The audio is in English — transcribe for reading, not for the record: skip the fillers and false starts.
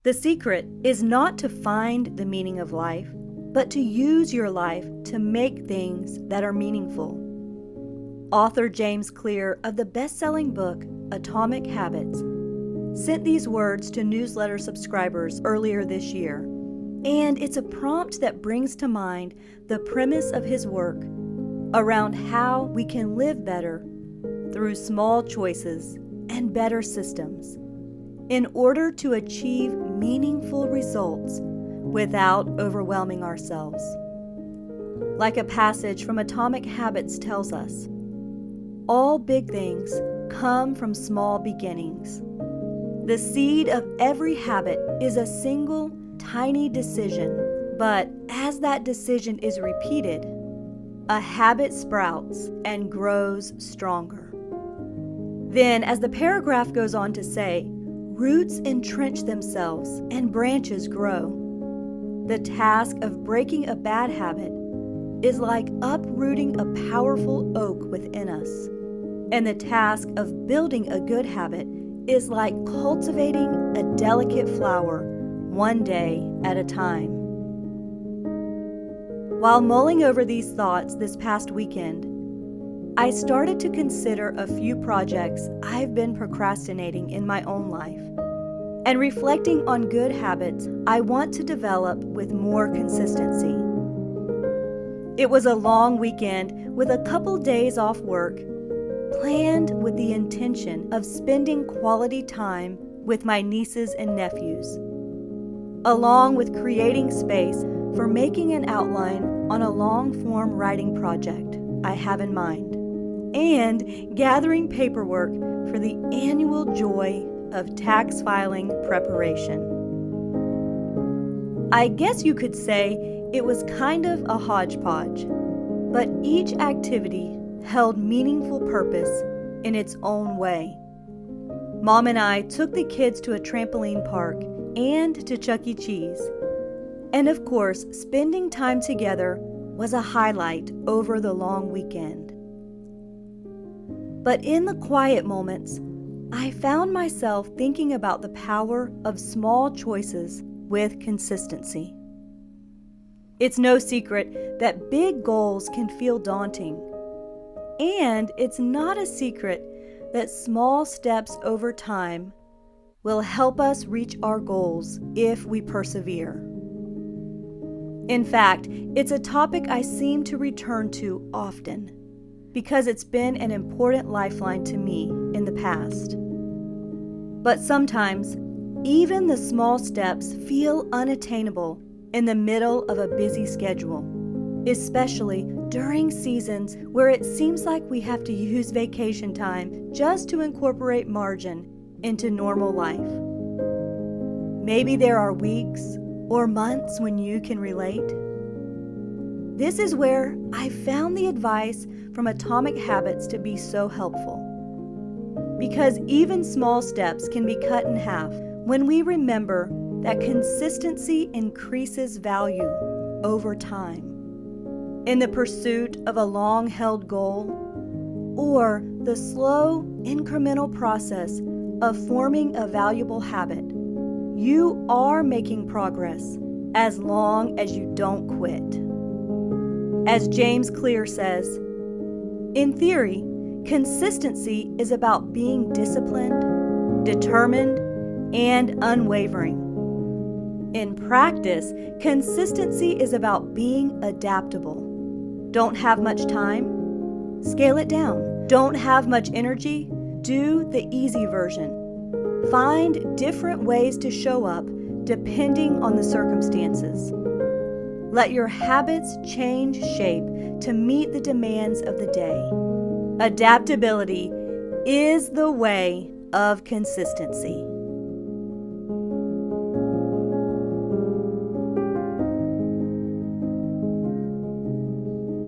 The secret is not to find the meaning of life, but to use your life to make things that are meaningful. Author James Clear of the best-selling book Atomic Habits sent these words to newsletter subscribers earlier this year, and it's a prompt that brings to mind the premise of his work around how we can live better through small choices and better systems in order to achieve meaningful results without overwhelming ourselves. Like a passage from Atomic Habits tells us, all big things come from small beginnings. The seed of every habit is a single, tiny decision, but as that decision is repeated, a habit sprouts and grows stronger. Then, as the paragraph goes on to say, roots entrench themselves and branches grow. The task of breaking a bad habit is like uprooting a powerful oak within us, and the task of building a good habit is like cultivating a delicate flower one day at a time. While mulling over these thoughts this past weekend, I started to consider a few projects I've been procrastinating in my own life and reflecting on good habits I want to develop with more consistency. It was a long weekend with a couple days off work, planned with the intention of spending quality time with my nieces and nephews, along with creating space for making an outline on a long-form writing project I have in mind, and gathering paperwork for the annual joy of tax filing preparation. I guess you could say it was kind of a hodgepodge, but each activity held meaningful purpose in its own way. Mom and I took the kids to a trampoline park and to Chuck E. Cheese. And of course, spending time together was a highlight over the long weekend. But in the quiet moments, I found myself thinking about the power of small choices with consistency. It's no secret that big goals can feel daunting. And it's not a secret that small steps over time will help us reach our goals if we persevere. In fact, it's a topic I seem to return to often because it's been an important lifeline to me in the past. But sometimes, even the small steps feel unattainable in the middle of a busy schedule, especially during seasons where it seems like we have to use vacation time just to incorporate margin into normal life. Maybe there are weeks or months when you can relate. This is where I found the advice from Atomic Habits to be so helpful. Because even small steps can be cut in half when we remember that consistency increases value over time. In the pursuit of a long-held goal, or the slow, incremental process of forming a valuable habit, you are making progress as long as you don't quit. As James Clear says, in theory, consistency is about being disciplined, determined, and unwavering. In practice, consistency is about being adaptable. Don't have much time? Scale it down. Don't have much energy? Do the easy version. Find different ways to show up depending on the circumstances. Let your habits change shape to meet the demands of the day. Adaptability is the way of consistency.